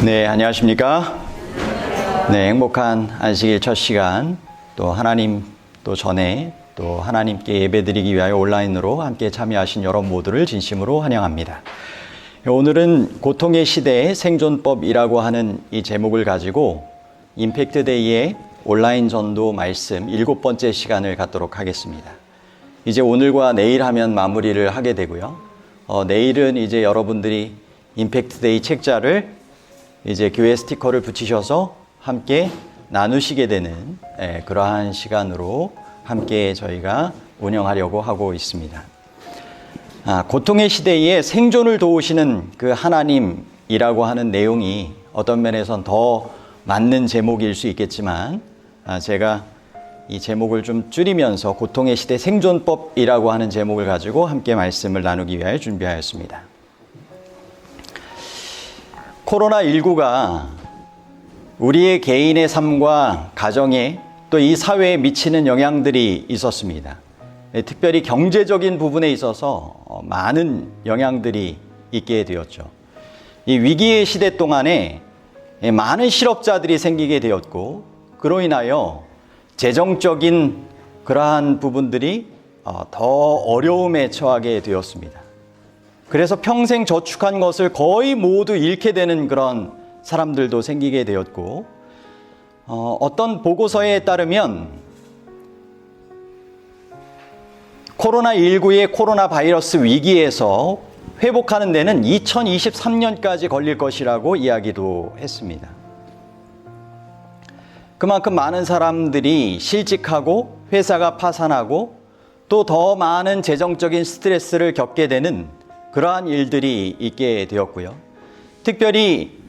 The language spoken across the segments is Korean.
네, 안녕하십니까? 네, 행복한 안식일 첫 시간, 또 하나님 또 전에 또 하나님께 예배드리기 위하여 온라인으로 함께 참여하신 여러분 모두를 진심으로 환영합니다. 오늘은 고통의 시대의 생존법이라고 하는 이 제목을 가지고 임팩트데이의 온라인 전도 말씀 7번째 시간을 갖도록 하겠습니다. 이제 오늘과 내일 하면 마무리를 하게 되고요. 내일은 이제 여러분들이 임팩트데이 책자를 이제 교회 스티커를 붙이셔서 함께 나누시게 되는 그러한 시간으로 함께 저희가 운영하려고 하고 있습니다. 고통의 시대에 생존을 도우시는 그 하나님이라고 하는 내용이 어떤 면에선 더 맞는 제목일 수 있겠지만 제가 이 제목을 좀 줄이면서 고통의 시대 생존법이라고 하는 제목을 가지고 함께 말씀을 나누기 위하여 준비하였습니다. 코로나19가 우리의 개인의 삶과 가정에 또 이 사회에 미치는 영향들이 있었습니다. 특별히 경제적인 부분에 있어서 많은 영향들이 있게 되었죠. 이 위기의 시대 동안에 많은 실업자들이 생기게 되었고 그로 인하여 재정적인 그러한 부분들이 더 어려움에 처하게 되었습니다. 그래서 평생 저축한 것을 거의 모두 잃게 되는 그런 사람들도 생기게 되었고 어떤 보고서에 따르면 코로나19의 코로나 바이러스 위기에서 회복하는 데는 2023년까지 걸릴 것이라고 이야기도 했습니다. 그만큼 많은 사람들이 실직하고 회사가 파산하고 또 더 많은 재정적인 스트레스를 겪게 되는 그러한 일들이 있게 되었고요. 특별히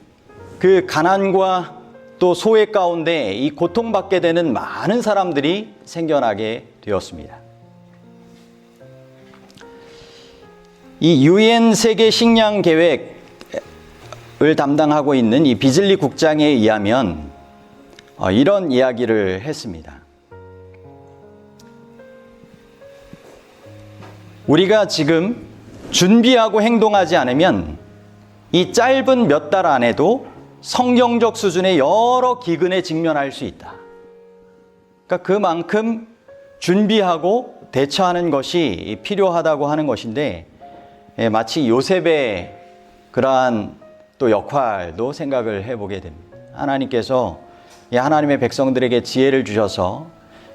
그 가난과 또 소외 가운데 이 고통받게 되는 많은 사람들이 생겨나게 되었습니다. 이 UN 세계 식량 계획을 담당하고 있는 이 비즐리 국장에 의하면 이런 이야기를 했습니다. 우리가 지금 준비하고 행동하지 않으면 이 짧은 몇 달 안에도 성경적 수준의 여러 기근에 직면할 수 있다. 그러니까 그만큼 준비하고 대처하는 것이 필요하다고 하는 것인데 마치 요셉의 그러한 또 역할도 생각을 해보게 됩니다. 하나님께서 하나님의 백성들에게 지혜를 주셔서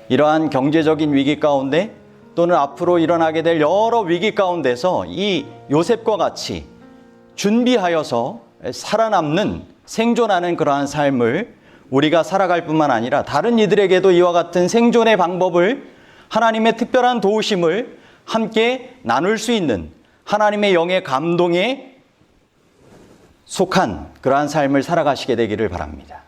이러한 경제적인 위기 가운데 또는 앞으로 일어나게 될 여러 위기 가운데서 이 요셉과 같이 준비하여서 살아남는 생존하는 그러한 삶을 우리가 살아갈 뿐만 아니라 다른 이들에게도 이와 같은 생존의 방법을 하나님의 특별한 도우심을 함께 나눌 수 있는 하나님의 영의 감동에 속한 그러한 삶을 살아가시게 되기를 바랍니다.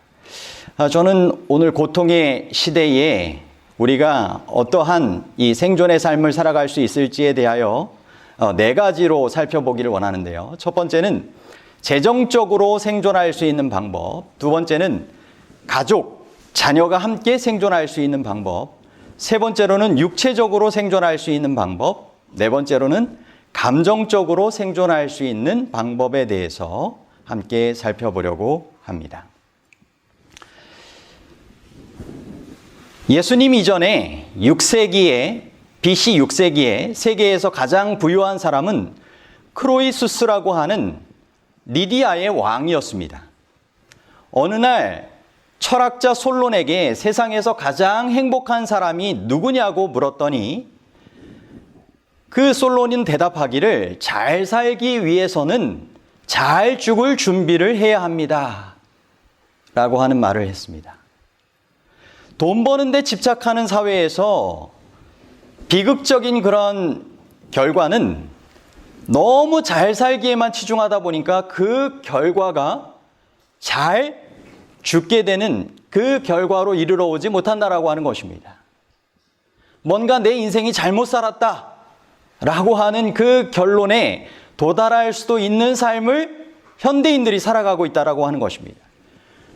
저는 오늘 고통의 시대에 우리가 어떠한 이 생존의 삶을 살아갈 수 있을지에 대하여 4가지로 살펴보기를 원하는데요. 첫 번째는 재정적으로 생존할 수 있는 방법, 두 번째는 가족, 자녀가 함께 생존할 수 있는 방법, 세 번째로는 육체적으로 생존할 수 있는 방법, 네 번째로는 감정적으로 생존할 수 있는 방법에 대해서 함께 살펴보려고 합니다. 예수님 이전에 BC 6세기에 세계에서 가장 부유한 사람은 크로이수스라고 하는 리디아의 왕이었습니다. 어느 날 철학자 솔론에게 세상에서 가장 행복한 사람이 누구냐고 물었더니 그 솔론은 대답하기를 잘 살기 위해서는 잘 죽을 준비를 해야 합니다. 라고 하는 말을 했습니다. 돈 버는 데 집착하는 사회에서 비극적인 그런 결과는 너무 잘 살기에만 치중하다 보니까 그 결과가 잘 죽게 되는 그 결과로 이르러 오지 못한다라고 하는 것입니다. 뭔가 내 인생이 잘못 살았다 라고 하는 그 결론에 도달할 수도 있는 삶을 현대인들이 살아가고 있다라고 하는 것입니다.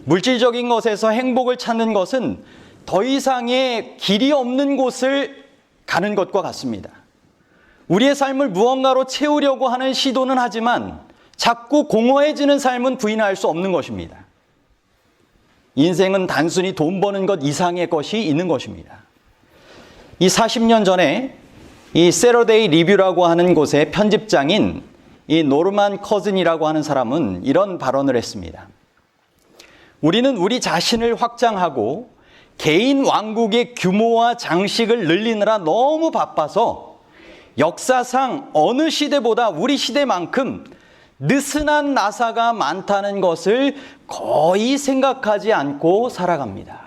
물질적인 것에서 행복을 찾는 것은 더 이상의 길이 없는 곳을 가는 것과 같습니다. 우리의 삶을 무언가로 채우려고 하는 시도는 하지만 자꾸 공허해지는 삶은 부인할 수 없는 것입니다. 인생은 단순히 돈 버는 것 이상의 것이 있는 것입니다. 이 40년 전에 이 세러데이 리뷰라고 하는 곳의 편집장인 이 노르만 커즌이라고 하는 사람은 이런 발언을 했습니다. 우리는 우리 자신을 확장하고 개인 왕국의 규모와 장식을 늘리느라 너무 바빠서 역사상 어느 시대보다 우리 시대만큼 느슨한 나사가 많다는 것을 거의 생각하지 않고 살아갑니다.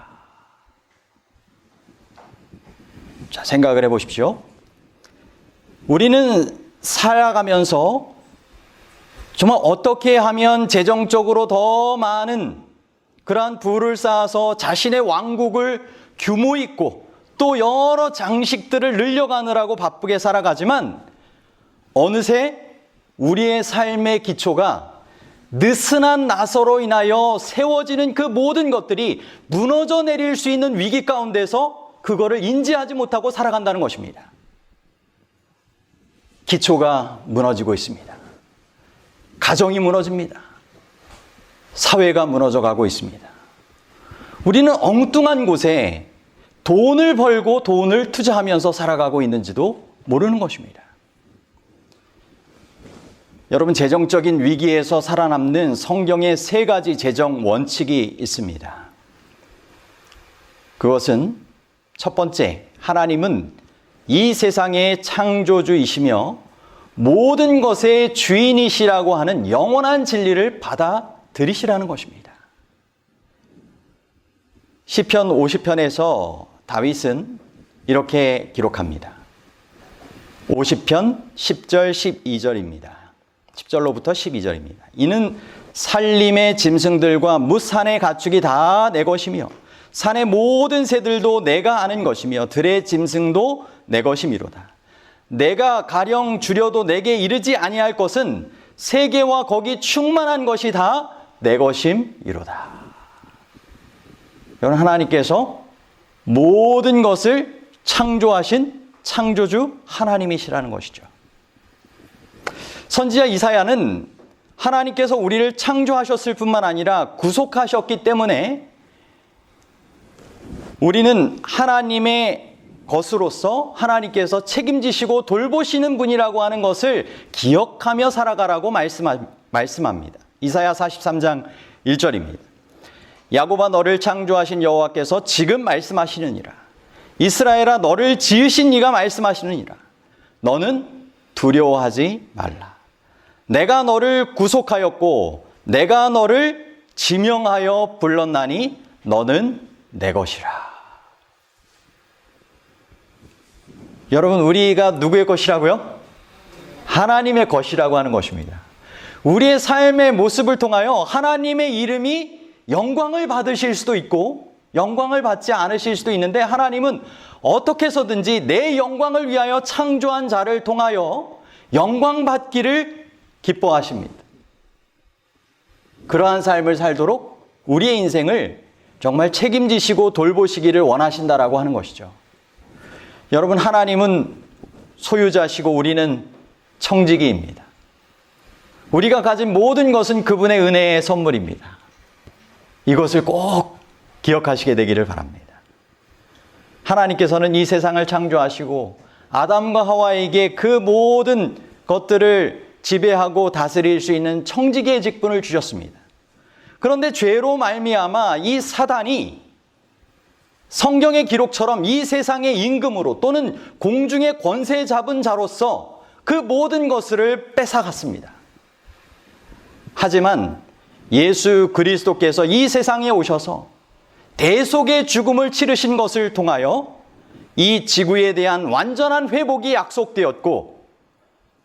자, 생각을 해보십시오. 우리는 살아가면서 정말 어떻게 하면 재정적으로 더 많은 그러한 부를 쌓아서 자신의 왕국을 규모 있고 또 여러 장식들을 늘려가느라고 바쁘게 살아가지만 어느새 우리의 삶의 기초가 느슨한 나서로 인하여 세워지는 그 모든 것들이 무너져 내릴 수 있는 위기 가운데서 그거를 인지하지 못하고 살아간다는 것입니다. 기초가 무너지고 있습니다. 가정이 무너집니다. 사회가 무너져 가고 있습니다. 우리는 엉뚱한 곳에 돈을 벌고 돈을 투자하면서 살아가고 있는지도 모르는 것입니다. 여러분, 재정적인 위기에서 살아남는 성경의 세 가지 재정 원칙이 있습니다. 그것은 첫 번째, 하나님은 이 세상의 창조주이시며 모든 것의 주인이시라고 하는 영원한 진리를 받아들이시라는 것입니다. 시편 50편에서 다윗은 이렇게 기록합니다. 50편 10절 12절입니다. 10절로부터 12절입니다. 이는 산림의 짐승들과 무산의 가축이 다 내 것이며 산의 모든 새들도 내가 아는 것이며 들의 짐승도 내 것이미로다. 내가 가령 주려도 내게 이르지 아니할 것은 세계와 거기 충만한 것이 다 내 것임이로다. 여러분, 하나님께서 모든 것을 창조하신 창조주 하나님이시라는 것이죠. 선지자 이사야는 하나님께서 우리를 창조하셨을 뿐만 아니라 구속하셨기 때문에 우리는 하나님의 것으로서 하나님께서 책임지시고 돌보시는 분이라고 하는 것을 기억하며 살아가라고 말씀합니다. 이사야 43장 1절입니다. 야곱아, 너를 창조하신 여호와께서 지금 말씀하시느니라. 이스라엘아, 너를 지으신 이가 말씀하시느니라. 너는 두려워하지 말라. 내가 너를 구속하였고 내가 너를 지명하여 불렀나니 너는 내 것이라. 여러분, 우리가 누구의 것이라고요? 하나님의 것이라고 하는 것입니다. 우리의 삶의 모습을 통하여 하나님의 이름이 영광을 받으실 수도 있고 영광을 받지 않으실 수도 있는데, 하나님은 어떻게 해서든지 내 영광을 위하여 창조한 자를 통하여 영광 받기를 기뻐하십니다. 그러한 삶을 살도록 우리의 인생을 정말 책임지시고 돌보시기를 원하신다라고 하는 것이죠. 여러분, 하나님은 소유자시고 우리는 청지기입니다. 우리가 가진 모든 것은 그분의 은혜의 선물입니다. 이것을 꼭 기억하시게 되기를 바랍니다. 하나님께서는 이 세상을 창조하시고 아담과 하와에게 그 모든 것들을 지배하고 다스릴 수 있는 청지기의 직분을 주셨습니다. 그런데 죄로 말미암아 이 사단이 성경의 기록처럼 이 세상의 임금으로 또는 공중의 권세 잡은 자로서 그 모든 것을 뺏어갔습니다. 하지만 예수 그리스도께서 이 세상에 오셔서 대속의 죽음을 치르신 것을 통하여 이 지구에 대한 완전한 회복이 약속되었고,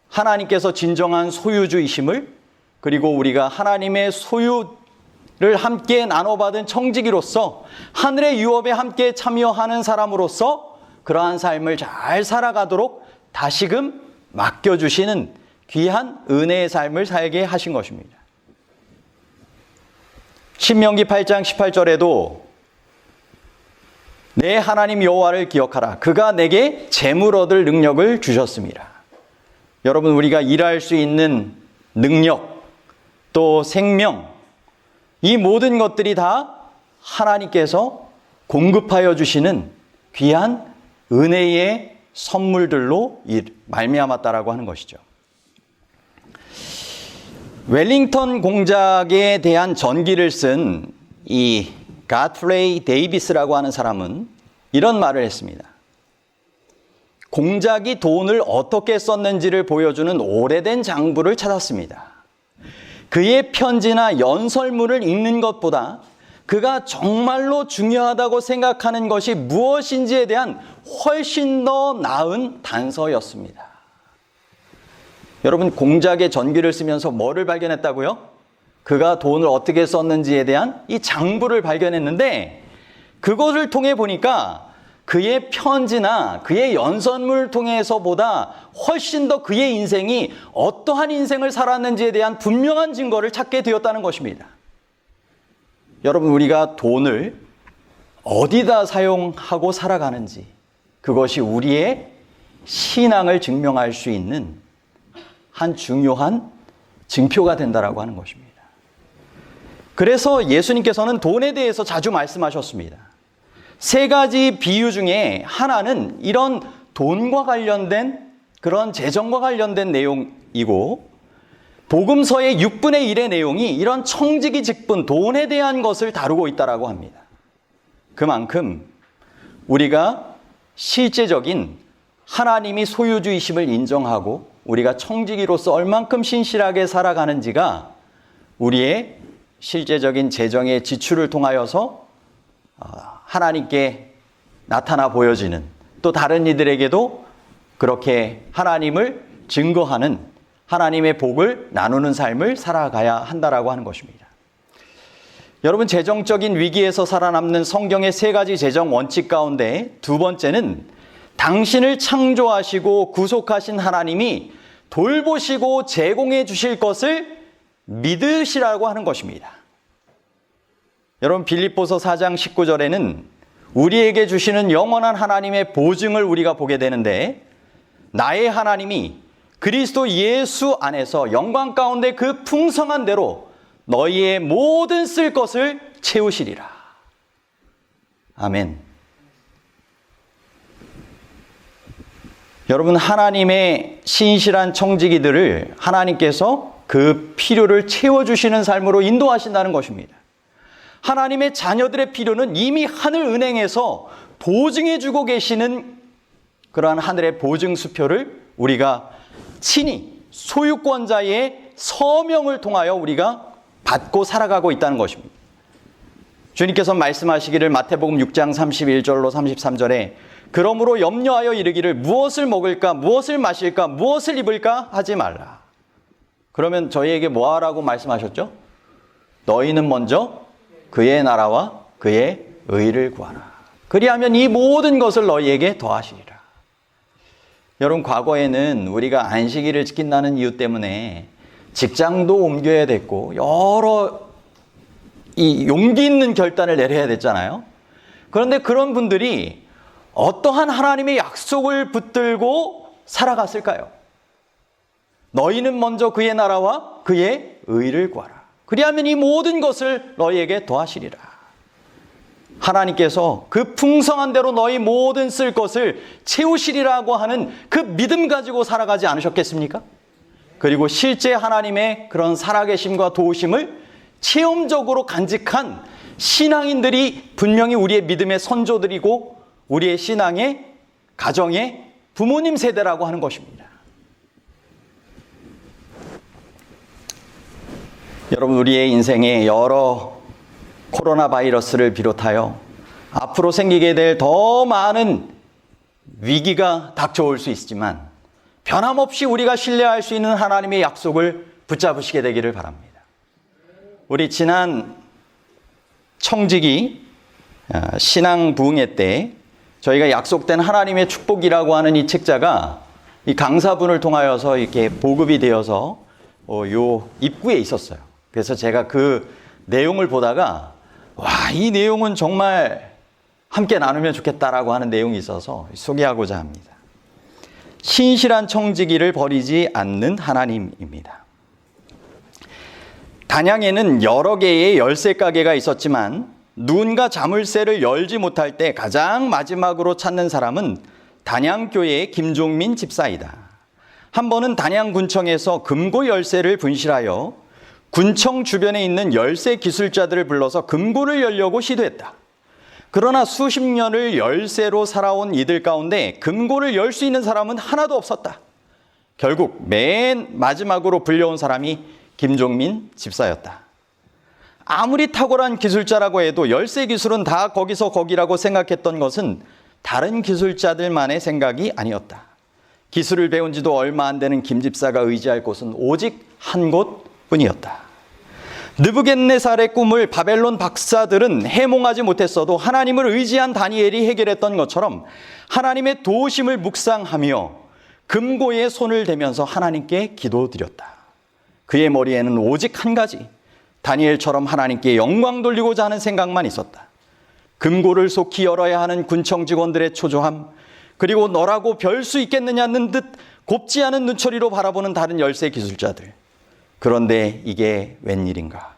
하나님께서 진정한 소유주이심을, 그리고 우리가 하나님의 소유를 함께 나눠받은 청지기로서 하늘의 유업에 함께 참여하는 사람으로서 그러한 삶을 잘 살아가도록 다시금 맡겨주시는 귀한 은혜의 삶을 살게 하신 것입니다. 신명기 8장 18절에도 내 하나님 여호와를 기억하라. 그가 내게 재물 얻을 능력을 주셨습니다. 여러분, 우리가 일할 수 있는 능력, 또 생명, 이 모든 것들이 다 하나님께서 공급하여 주시는 귀한 은혜의 선물들로 말미암았다라고 하는 것이죠. 웰링턴 공작에 대한 전기를 쓴 이 가트레이 데이비스라고 하는 사람은 이런 말을 했습니다. 공작이 돈을 어떻게 썼는지를 보여주는 오래된 장부를 찾았습니다. 그의 편지나 연설문을 읽는 것보다 그가 정말로 중요하다고 생각하는 것이 무엇인지에 대한 훨씬 더 나은 단서였습니다. 여러분, 공작의 전기를 쓰면서 뭐를 발견했다고요? 그가 돈을 어떻게 썼는지에 대한 이 장부를 발견했는데, 그것을 통해 보니까 그의 편지나 그의 연설문을 통해서보다 훨씬 더 그의 인생이 어떠한 인생을 살았는지에 대한 분명한 증거를 찾게 되었다는 것입니다. 여러분, 우리가 돈을 어디다 사용하고 살아가는지, 그것이 우리의 신앙을 증명할 수 있는 한 중요한 증표가 된다라고 하는 것입니다. 그래서 예수님께서는 돈에 대해서 자주 말씀하셨습니다. 세 가지 비유 중에 하나는 이런 돈과 관련된, 그런 재정과 관련된 내용이고, 복음서의 6분의 1의 내용이 이런 청지기 직분, 돈에 대한 것을 다루고 있다라고 합니다. 그만큼 우리가 실제적인 하나님이 소유주이심을 인정하고 우리가 청지기로서 얼만큼 신실하게 살아가는지가 우리의 실제적인 재정의 지출을 통하여서 하나님께 나타나 보여지는, 또 다른 이들에게도 그렇게 하나님을 증거하는, 하나님의 복을 나누는 삶을 살아가야 한다라고 하는 것입니다. 여러분, 재정적인 위기에서 살아남는 성경의 세 가지 재정 원칙 가운데 두 번째는 당신을 창조하시고 구속하신 하나님이 돌보시고 제공해 주실 것을 믿으시라고 하는 것입니다. 여러분, 빌립보서 4장 19절에는 우리에게 주시는 영원한 하나님의 보증을 우리가 보게 되는데, 나의 하나님이 그리스도 예수 안에서 영광 가운데 그 풍성한 대로 너희의 모든 쓸 것을 채우시리라. 아멘. 여러분, 하나님의 신실한 청지기들을 하나님께서 그 필요를 채워주시는 삶으로 인도하신다는 것입니다. 하나님의 자녀들의 필요는 이미 하늘 은행에서 보증해주고 계시는 그러한 하늘의 보증 수표를 우리가 친히 소유권자의 서명을 통하여 우리가 받고 살아가고 있다는 것입니다. 주님께서 말씀하시기를 마태복음 6장 31절로 33절에 그러므로 염려하여 이르기를 무엇을 먹을까, 무엇을 마실까, 무엇을 입을까 하지 말라. 그러면 저희에게 뭐 하라고 말씀하셨죠? 너희는 먼저 그의 나라와 그의 의를 구하라. 그리하면 이 모든 것을 너희에게 더하시리라. 여러분, 과거에는 우리가 안식일을 지킨다는 이유 때문에 직장도 옮겨야 됐고 여러 이 용기 있는 결단을 내려야 됐잖아요. 그런데 그런 분들이 어떠한 하나님의 약속을 붙들고 살아갔을까요? 너희는 먼저 그의 나라와 그의 의를 구하라. 그리하면 이 모든 것을 너희에게 더하시리라. 하나님께서 그 풍성한 대로 너희 모든 쓸 것을 채우시리라고 하는 그 믿음 가지고 살아가지 않으셨겠습니까? 그리고 실제 하나님의 그런 살아계심과 도우심을 체험적으로 간직한 신앙인들이 분명히 우리의 믿음의 선조들이고 우리의 신앙의 가정의 부모님 세대라고 하는 것입니다. 여러분, 우리의 인생에 여러 코로나 바이러스를 비롯하여 앞으로 생기게 될 더 많은 위기가 닥쳐올 수 있지만 변함없이 우리가 신뢰할 수 있는 하나님의 약속을 붙잡으시게 되기를 바랍니다. 우리 지난 청지기 신앙 부흥회 때 저희가 약속된 하나님의 축복이라고 하는 이 책자가 이 강사분을 통하여서 이렇게 보급이 되어서 요 입구에 있었어요. 그래서 제가 그 내용을 보다가 와, 이 내용은 정말 함께 나누면 좋겠다라고 하는 내용이 있어서 소개하고자 합니다. 신실한 청지기를 버리지 않는 하나님입니다. 단양에는 여러 개의 열쇠 가게가 있었지만 누군가 자물쇠를 열지 못할 때 가장 마지막으로 찾는 사람은 단양교회의 김종민 집사이다. 한 번은 단양군청에서 금고 열쇠를 분실하여 군청 주변에 있는 열쇠 기술자들을 불러서 금고를 열려고 시도했다. 그러나 수십 년을 열쇠로 살아온 이들 가운데 금고를 열 수 있는 사람은 하나도 없었다. 결국 맨 마지막으로 불려온 사람이 김종민 집사였다. 아무리 탁월한 기술자라고 해도 열쇠 기술은 다 거기서 거기라고 생각했던 것은 다른 기술자들만의 생각이 아니었다. 기술을 배운 지도 얼마 안 되는 김 집사가 의지할 곳은 오직 한 곳뿐이었다. 느부갓네살의 꿈을 바벨론 박사들은 해몽하지 못했어도 하나님을 의지한 다니엘이 해결했던 것처럼 하나님의 도우심을 묵상하며 금고에 손을 대면서 하나님께 기도드렸다. 그의 머리에는 오직 한 가지, 다니엘처럼 하나님께 영광 돌리고자 하는 생각만 있었다. 금고를 속히 열어야 하는 군청 직원들의 초조함, 그리고 너라고 별 수 있겠느냐는 듯 곱지 않은 눈초리로 바라보는 다른 열쇠 기술자들. 그런데 이게 웬일인가.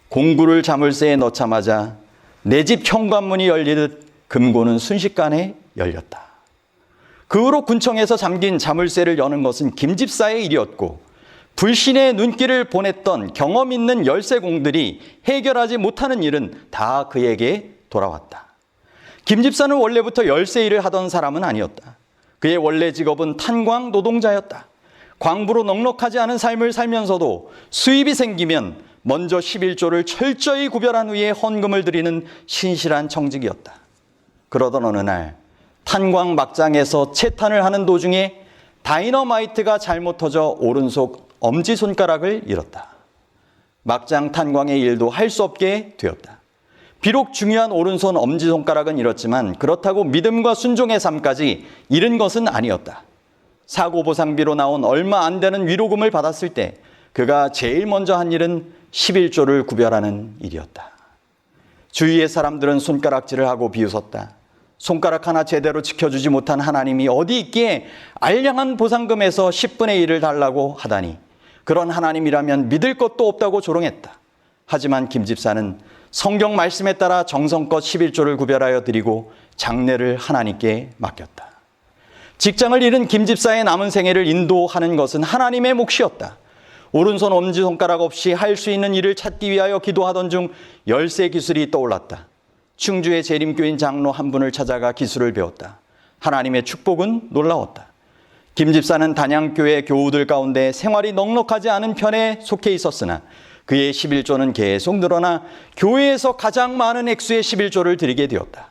공구를 자물쇠에 넣자마자 내 집 현관문이 열리듯 금고는 순식간에 열렸다. 그 후로 군청에서 잠긴 자물쇠를 여는 것은 김 집사의 일이었고 불신의 눈길을 보냈던 경험 있는 열쇠공들이 해결하지 못하는 일은 다 그에게 돌아왔다. 김 집사는 원래부터 열쇠 일을 하던 사람은 아니었다. 그의 원래 직업은 탄광 노동자였다. 광부로 넉넉하지 않은 삶을 살면서도 수입이 생기면 먼저 11조를 철저히 구별한 후에 헌금을 드리는 신실한 청직이었다. 그러던 어느 날 탄광 막장에서 채탄을 하는 도중에 다이너마이트가 잘못 터져 오른손 엄지손가락을 잃었다. 막장 탄광의 일도 할 수 없게 되었다. 비록 중요한 오른손 엄지손가락은 잃었지만 그렇다고 믿음과 순종의 삶까지 잃은 것은 아니었다. 사고보상비로 나온 얼마 안 되는 위로금을 받았을 때 그가 제일 먼저 한 일은 11조를 구별하는 일이었다. 주위의 사람들은 손가락질을 하고 비웃었다. 손가락 하나 제대로 지켜주지 못한 하나님이 어디 있기에 알량한 보상금에서 10분의 1을 달라고 하다니, 그런 하나님이라면 믿을 것도 없다고 조롱했다. 하지만 김 집사는 성경 말씀에 따라 정성껏 11조를 구별하여 드리고 장례를 하나님께 맡겼다. 직장을 잃은 김 집사의 남은 생애를 인도하는 것은 하나님의 몫이었다. 오른손 엄지손가락 없이 할 수 있는 일을 찾기 위하여 기도하던 중 열쇠 기술이 떠올랐다. 충주의 재림교인 장로 한 분을 찾아가 기술을 배웠다. 하나님의 축복은 놀라웠다. 김 집사는 단양교회 교우들 가운데 생활이 넉넉하지 않은 편에 속해 있었으나 그의 11조는 계속 늘어나 교회에서 가장 많은 액수의 11조를 드리게 되었다.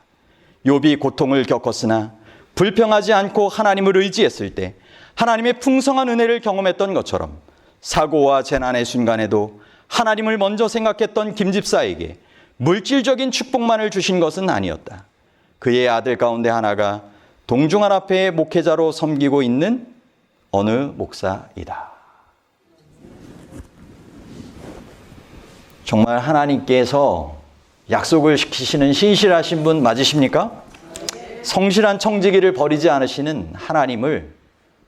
욥이 고통을 겪었으나 불평하지 않고 하나님을 의지했을 때 하나님의 풍성한 은혜를 경험했던 것처럼 사고와 재난의 순간에도 하나님을 먼저 생각했던 김 집사에게 물질적인 축복만을 주신 것은 아니었다. 그의 아들 가운데 하나가 동중한 앞에 목회자로 섬기고 있는 어느 목사이다. 정말 하나님께서 약속을 지키시는 신실하신 분 맞으십니까? 성실한 청지기를 버리지 않으시는 하나님을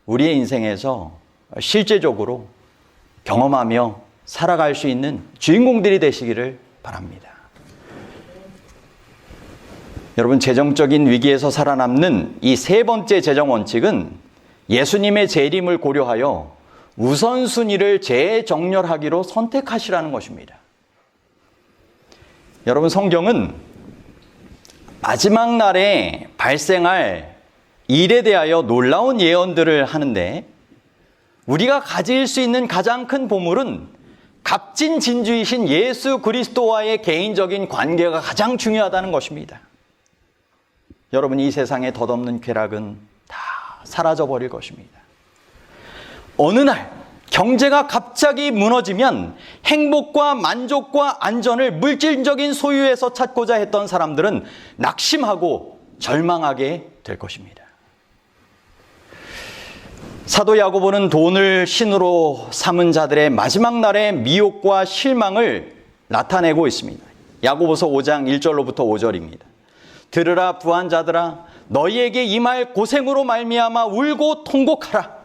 우리의 인생에서 실제적으로 경험하며 살아갈 수 있는 주인공들이 되시기를 바랍니다. 여러분, 재정적인 위기에서 살아남는 이 세 번째 재정 원칙은 예수님의 재림을 고려하여 우선순위를 재정렬하기로 선택하시라는 것입니다. 여러분, 성경은 마지막 날에 발생할 일에 대하여 놀라운 예언들을 하는데 우리가 가질 수 있는 가장 큰 보물은 값진 진주이신 예수 그리스도와의 개인적인 관계가 가장 중요하다는 것입니다. 여러분, 이 세상의 덧없는 쾌락은 다 사라져버릴 것입니다. 어느 날 경제가 갑자기 무너지면 행복과 만족과 안전을 물질적인 소유에서 찾고자 했던 사람들은 낙심하고 절망하게 될 것입니다. 사도 야고보는 돈을 신으로 삼은 자들의 마지막 날의 미혹과 실망을 나타내고 있습니다. 야고보서 5장 1절로부터 5절입니다. 들으라 부한 자들아, 너희에게 임할 고생으로 말미암아 울고 통곡하라.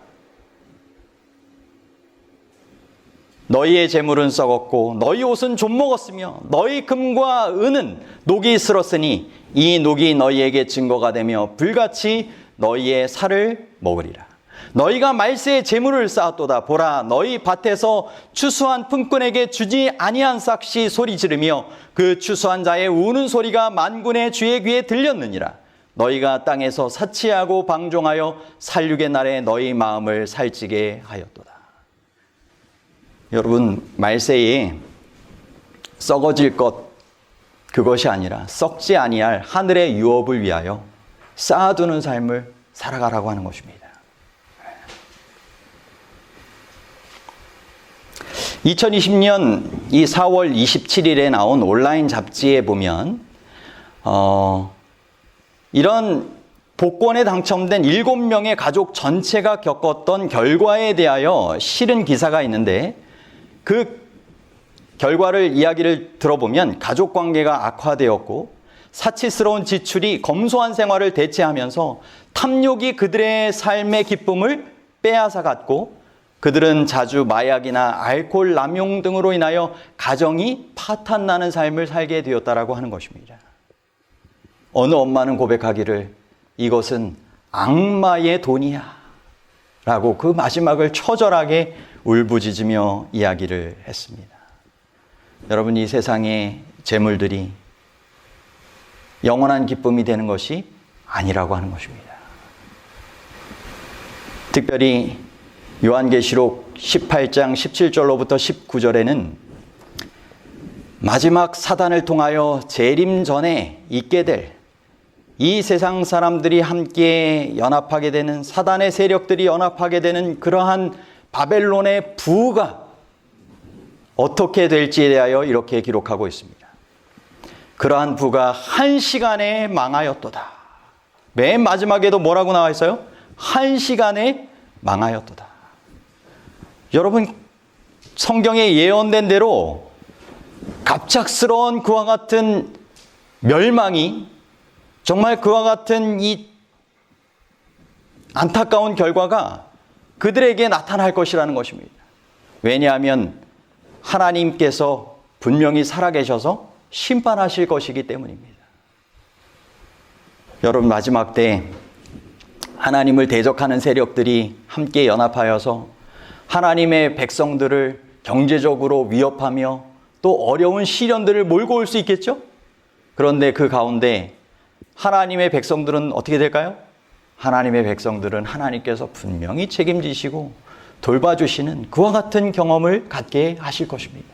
너희의 재물은 썩었고 너희 옷은 좀 먹었으며 너희 금과 은은 녹이 슬었으니 이 녹이 너희에게 증거가 되며 불같이 너희의 살을 먹으리라. 너희가 말세에 재물을 쌓았도다. 보라, 너희 밭에서 추수한 품꾼에게 주지 아니한 삭시 소리 지르며 그 추수한 자의 우는 소리가 만군의 주의 귀에 들렸느니라. 너희가 땅에서 사치하고 방종하여 살육의 날에 너희 마음을 살찌게 하였도다. 여러분, 말세에 썩어질 것, 그것이 아니라 썩지 아니할 하늘의 유업을 위하여 쌓아두는 삶을 살아가라고 하는 것입니다. 2020년 이 4월 27일에 나온 온라인 잡지에 보면 이런 복권에 당첨된 7명의 가족 전체가 겪었던 결과에 대하여 실은 기사가 있는데, 그 결과를 이야기를 들어보면 가족 관계가 악화되었고 사치스러운 지출이 검소한 생활을 대체하면서 탐욕이 그들의 삶의 기쁨을 빼앗아갔고, 그들은 자주 마약이나 알코올 남용 등으로 인하여 가정이 파탄나는 삶을 살게 되었다라고 하는 것입니다. 어느 엄마는 고백하기를 이것은 악마의 돈이야 라고 그 마지막을 처절하게 울부짖으며 이야기를 했습니다. 여러분, 이 세상의 재물들이 영원한 기쁨이 되는 것이 아니라고 하는 것입니다. 특별히 요한계시록 18장 17절로부터 19절에는 마지막 사단을 통하여 재림 전에 있게 될 이 세상 사람들이 함께 연합하게 되는, 사단의 세력들이 연합하게 되는 그러한 바벨론의 부가 어떻게 될지에 대하여 이렇게 기록하고 있습니다. 그러한 부가 1시간에 망하였도다. 맨 마지막에도 뭐라고 나와 있어요? 1시간에 망하였도다. 여러분, 성경에 예언된 대로 갑작스러운 그와 같은 멸망이, 정말 그와 같은 이 안타까운 결과가 그들에게 나타날 것이라는 것입니다. 왜냐하면 하나님께서 분명히 살아계셔서 심판하실 것이기 때문입니다. 여러분, 마지막 때 하나님을 대적하는 세력들이 함께 연합하여서 하나님의 백성들을 경제적으로 위협하며 또 어려운 시련들을 몰고 올 수 있겠죠? 그런데 그 가운데 하나님의 백성들은 어떻게 될까요? 하나님의 백성들은 하나님께서 분명히 책임지시고 돌봐주시는 그와 같은 경험을 갖게 하실 것입니다.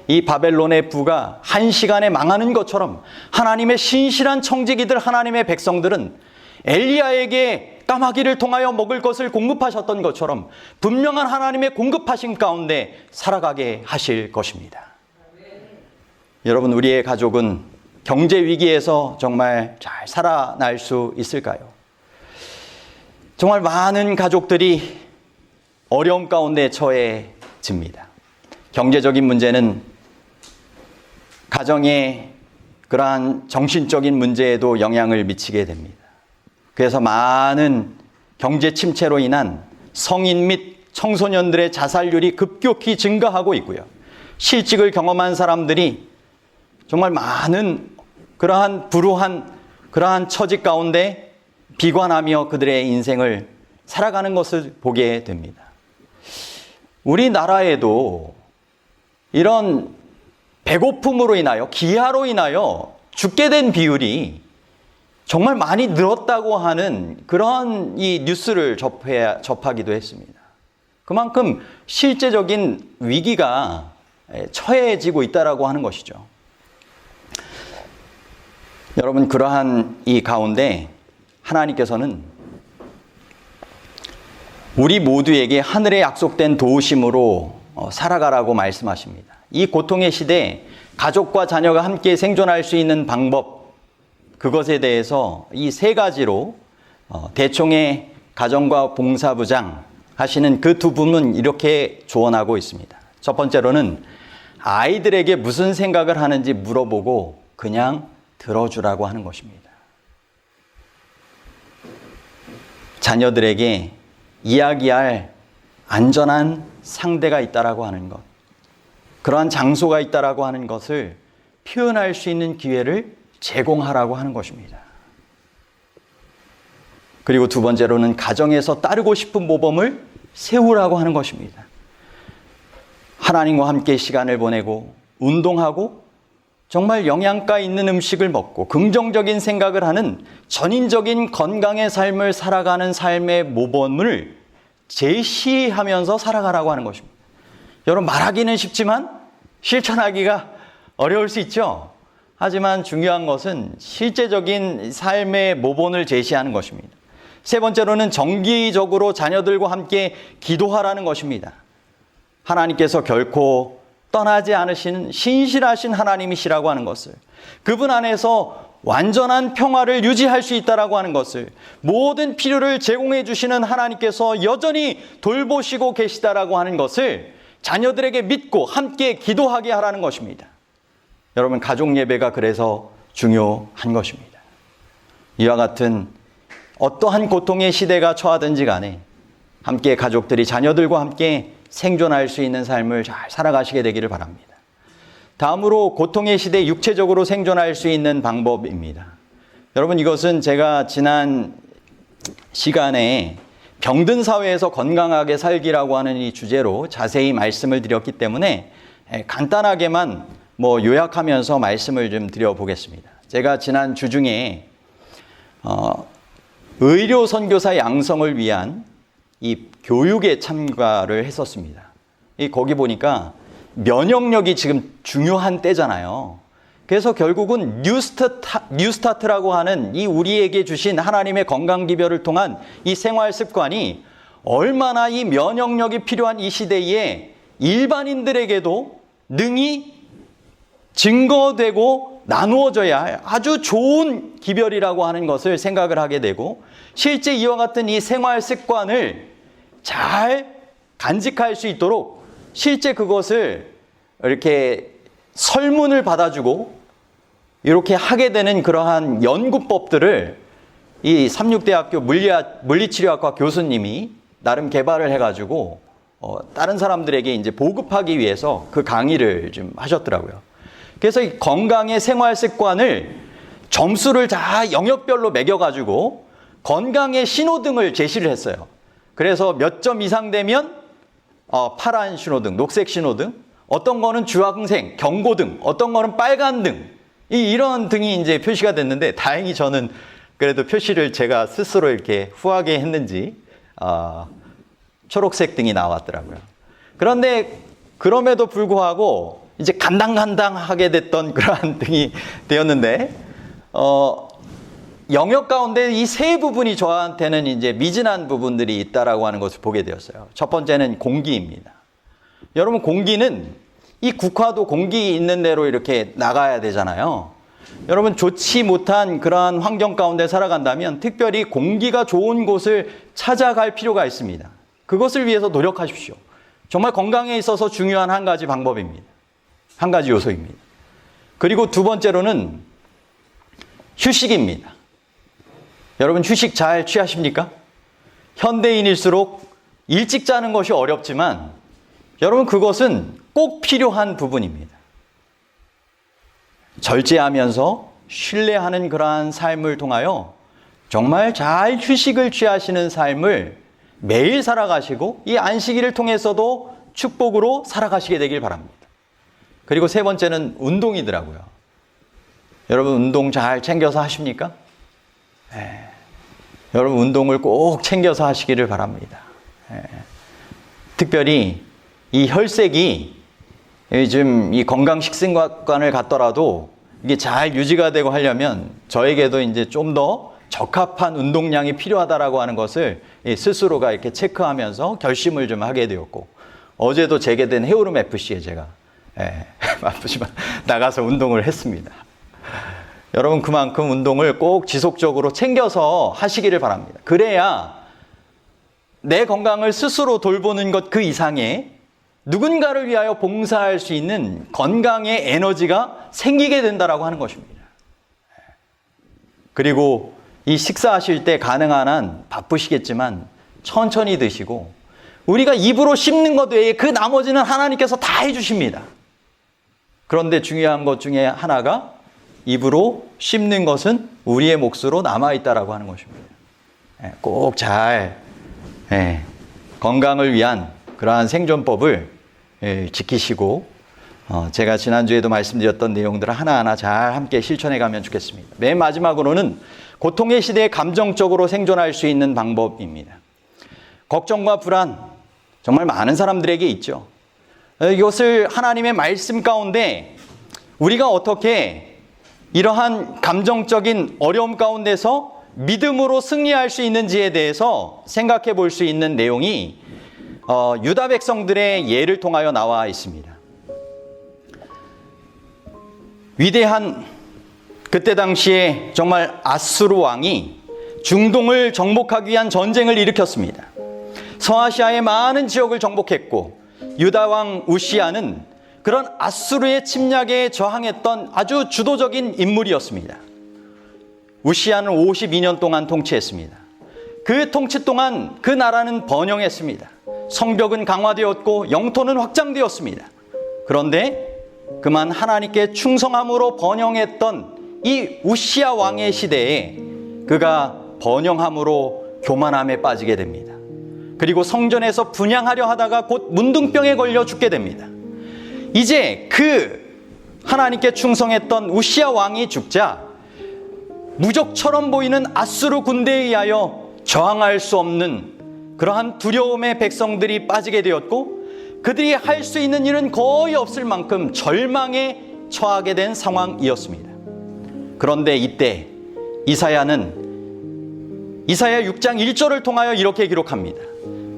이 바벨론의 부가 1시간에 망하는 것처럼 하나님의 신실한 청지기들, 하나님의 백성들은 엘리야에게 까마귀를 통하여 먹을 것을 공급하셨던 것처럼 분명한 하나님의 공급하심 가운데 살아가게 하실 것입니다. 여러분, 우리의 가족은 경제 위기에서 정말 잘 살아날 수 있을까요? 정말 많은 가족들이 어려움 가운데 처해집니다. 경제적인 문제는 가정의 그러한 정신적인 문제에도 영향을 미치게 됩니다. 그래서 많은 경제 침체로 인한 성인 및 청소년들의 자살률이 급격히 증가하고 있고요. 실직을 경험한 사람들이 정말 많은 그러한 불우한 그러한 처지 가운데 비관하며 그들의 인생을 살아가는 것을 보게 됩니다. 우리나라에도 이런 배고픔으로 인하여, 기아로 인하여 죽게 된 비율이 정말 많이 늘었다고 하는 그런 이 뉴스를 접하기도 했습니다. 그만큼 실제적인 위기가 처해지고 있다라고 하는 것이죠. 여러분, 그러한 이 가운데 하나님께서는 우리 모두에게 하늘에 약속된 도우심으로 살아가라고 말씀하십니다. 이 고통의 시대에 가족과 자녀가 함께 생존할 수 있는 방법, 그것에 대해서 이 3가지로 대총의 가정과 봉사부장 하시는 그 2분은 이렇게 조언하고 있습니다. 첫 번째로는 아이들에게 무슨 생각을 하는지 물어보고 그냥 들어주라고 하는 것입니다. 자녀들에게 이야기할 안전한 상대가 있다라고 하는 것. 그러한 장소가 있다라고 하는 것을 표현할 수 있는 기회를 제공하라고 하는 것입니다. 그리고 두 번째로는 가정에서 따르고 싶은 모범을 세우라고 하는 것입니다. 하나님과 함께 시간을 보내고 운동하고 정말 영양가 있는 음식을 먹고 긍정적인 생각을 하는 전인적인 건강의 삶을 살아가는 삶의 모범을 제시하면서 살아가라고 하는 것입니다. 여러분, 말하기는 쉽지만 실천하기가 어려울 수 있죠. 하지만 중요한 것은 실제적인 삶의 모범을 제시하는 것입니다. 세 번째로는 정기적으로 자녀들과 함께 기도하라는 것입니다. 하나님께서 결코 떠나지 않으시는 신실하신 하나님이시라고 하는 것을, 그분 안에서 완전한 평화를 유지할 수 있다라고 하는 것을, 모든 필요를 제공해 주시는 하나님께서 여전히 돌보시고 계시다라고 하는 것을 자녀들에게 믿고 함께 기도하게 하라는 것입니다. 여러분, 가족 예배가 그래서 중요한 것입니다. 이와 같은 어떠한 고통의 시대가 처하든지 간에 함께 가족들이 자녀들과 함께 생존할 수 있는 삶을 잘 살아가시게 되기를 바랍니다. 다음으로 고통의 시대에 육체적으로 생존할 수 있는 방법입니다. 여러분, 이것은 제가 지난 시간에 병든 사회에서 건강하게 살기라고 하는 이 주제로 자세히 말씀을 드렸기 때문에 간단하게만 요약하면서 말씀을 좀 드려보겠습니다. 제가 지난 주 중에 의료 선교사 양성을 위한 이 교육에 참가를 했었습니다. 거기 보니까 면역력이 지금 중요한 때잖아요. 그래서 결국은 뉴스타트라고 하는 이 우리에게 주신 하나님의 건강기별을 통한 이 생활 습관이 얼마나 이 면역력이 필요한 이 시대에 일반인들에게도 능히 증거되고 나누어져야 할 아주 좋은 기별이라고 하는 것을 생각을 하게 되고, 실제 이와 같은 이 생활 습관을 잘 간직할 수 있도록 실제 그것을 이렇게 설문을 받아주고 이렇게 하게 되는 그러한 연구법들을 이 삼육대학교 물리치료학과 교수님이 나름 개발을 해가지고 다른 사람들에게 이제 보급하기 위해서 그 강의를 좀 하셨더라고요. 그래서 이 건강의 생활 습관을 점수를 다 영역별로 매겨가지고 건강의 신호등을 제시를 했어요. 그래서 몇 점 이상 되면 파란 신호등, 녹색 신호등, 어떤 거는 주황색, 경고등, 어떤 거는 빨간 등, 이런 등이 이제 표시가 됐는데, 다행히 저는 그래도 표시를 제가 스스로 이렇게 후하게 했는지 초록색 등이 나왔더라고요. 그런데 그럼에도 불구하고 이제 간당간당하게 됐던 그러한 등이 되었는데, 영역 가운데 이 세 부분이 저한테는 이제 미진한 부분들이 있다라고 하는 것을 보게 되었어요. 첫 번째는 공기입니다. 여러분, 공기는 이 국화도 공기 있는 대로 이렇게 나가야 되잖아요. 여러분, 좋지 못한 그러한 환경 가운데 살아간다면 특별히 공기가 좋은 곳을 찾아갈 필요가 있습니다. 그것을 위해서 노력하십시오. 정말 건강에 있어서 중요한 한 가지 방법입니다. 한 가지 요소입니다. 그리고 두 번째로는 휴식입니다. 여러분, 휴식 잘 취하십니까? 현대인일수록 일찍 자는 것이 어렵지만 여러분, 그것은 꼭 필요한 부분입니다. 절제하면서 신뢰하는 그러한 삶을 통하여 정말 잘 휴식을 취하시는 삶을 매일 살아가시고 이 안식일을 통해서도 축복으로 살아가시게 되길 바랍니다. 그리고 세 번째는 운동이더라고요. 여러분, 운동 잘 챙겨서 하십니까? 여러분, 운동을 꼭 챙겨서 하시기를 바랍니다. 특별히 이 혈색이 요즘 이 건강 식습관을 갖더라도 이게 잘 유지가 되고 하려면 저에게도 이제 좀 더 적합한 운동량이 필요하다라고 하는 것을 스스로가 이렇게 체크하면서 결심을 좀 하게 되었고, 어제도 재개된 해오름 FC에 제가 바쁘지만 나가서 운동을 했습니다. 여러분, 그만큼 운동을 꼭 지속적으로 챙겨서 하시기를 바랍니다. 그래야 내 건강을 스스로 돌보는 것 그 이상의 누군가를 위하여 봉사할 수 있는 건강의 에너지가 생기게 된다라고 하는 것입니다. 그리고 이 식사하실 때 가능한 한 바쁘시겠지만 천천히 드시고, 우리가 입으로 씹는 것 외에 그 나머지는 하나님께서 다 해주십니다. 그런데 중요한 것 중에 하나가 입으로 씹는 것은 우리의 몫으로 남아있다라고 하는 것입니다. 꼭 잘 건강을 위한 그러한 생존법을 지키시고 제가 지난주에도 말씀드렸던 내용들을 하나하나 잘 함께 실천해 가면 좋겠습니다. 맨 마지막으로는 고통의 시대에 감정적으로 생존할 수 있는 방법입니다. 걱정과 불안 정말 많은 사람들에게 있죠. 이것을 하나님의 말씀 가운데 우리가 어떻게 이러한 감정적인 어려움 가운데서 믿음으로 승리할 수 있는지에 대해서 생각해 볼 수 있는 내용이 유다 백성들의 예를 통하여 나와 있습니다. 위대한 그때 당시에 정말 아수르 왕이 중동을 정복하기 위한 전쟁을 일으켰습니다. 서아시아의 많은 지역을 정복했고 유다 왕 우시아는 그런 아수르의 침략에 저항했던 아주 주도적인 인물이었습니다. 우시아는 52년 동안 통치했습니다. 그 통치 동안 그 나라는 번영했습니다. 성벽은 강화되었고 영토는 확장되었습니다. 그런데 그만 하나님께 충성함으로 번영했던 이 우시아 왕의 시대에 그가 번영함으로 교만함에 빠지게 됩니다. 그리고 성전에서 분향하려 하다가 곧 문둥병에 걸려 죽게 됩니다. 이제 그 하나님께 충성했던 우시아 왕이 죽자 무적처럼 보이는 아수르 군대에 의하여 저항할 수 없는 그러한 두려움에 백성들이 빠지게 되었고 그들이 할 수 있는 일은 거의 없을 만큼 절망에 처하게 된 상황이었습니다. 그런데 이때 이사야는 이사야 6장 1절을 통하여 이렇게 기록합니다.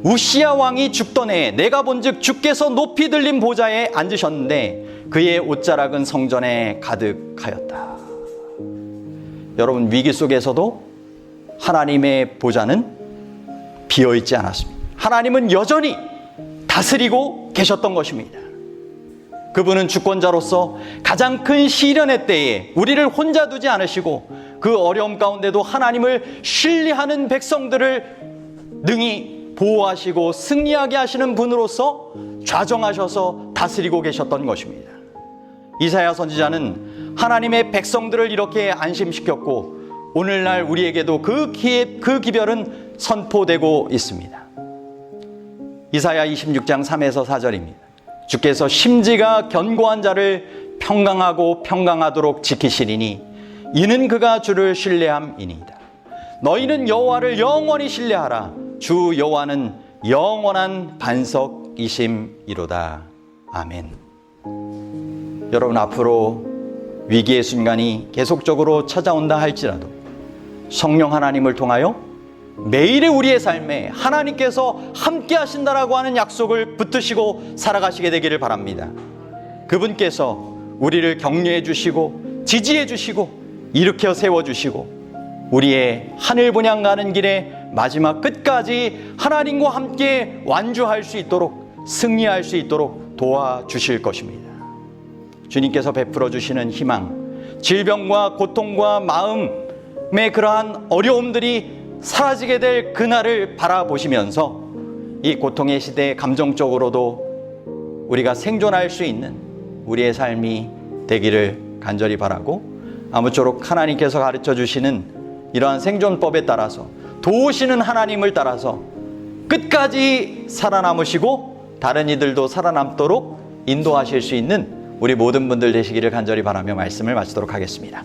우시아 왕이 죽던 해에 내가 본즉 주께서 높이 들린 보좌에 앉으셨는데 그의 옷자락은 성전에 가득하였다. 여러분, 위기 속에서도 하나님의 보좌는 비어있지 않았습니다. 하나님은 여전히 다스리고 계셨던 것입니다. 그분은 주권자로서 가장 큰 시련의 때에 우리를 혼자 두지 않으시고 그 어려움 가운데도 하나님을 신뢰하는 백성들을 능히 보호하시고 승리하게 하시는 분으로서 좌정하셔서 다스리고 계셨던 것입니다. 이사야 선지자는 하나님의 백성들을 이렇게 안심시켰고 오늘날 우리에게도 그 기별은 선포되고 있습니다. 이사야 26장 3에서 4절입니다. 주께서 심지가 견고한 자를 평강하고 평강하도록 지키시리니 이는 그가 주를 신뢰함이니이다. 너희는 여호와를 영원히 신뢰하라. 주 여호와는 영원한 반석이심이로다. 아멘. 여러분, 앞으로 위기의 순간이 계속적으로 찾아온다 할지라도 성령 하나님을 통하여 매일의 우리의 삶에 하나님께서 함께 하신다라고 하는 약속을 붙드시고 살아가시게 되기를 바랍니다. 그분께서 우리를 격려해 주시고 지지해 주시고 일으켜 세워 주시고 우리의 하늘 분향 가는 길에 마지막 끝까지 하나님과 함께 완주할 수 있도록 승리할 수 있도록 도와주실 것입니다. 주님께서 베풀어 주시는 희망, 질병과 고통과 마음의 그러한 어려움들이 사라지게 될 그날을 바라보시면서 이 고통의 시대에 감정적으로도 우리가 생존할 수 있는 우리의 삶이 되기를 간절히 바라고, 아무쪼록 하나님께서 가르쳐 주시는 이러한 생존법에 따라서 도우시는 하나님을 따라서 끝까지 살아남으시고 다른 이들도 살아남도록 인도하실 수 있는 우리 모든 분들 되시기를 간절히 바라며 말씀을 마치도록 하겠습니다.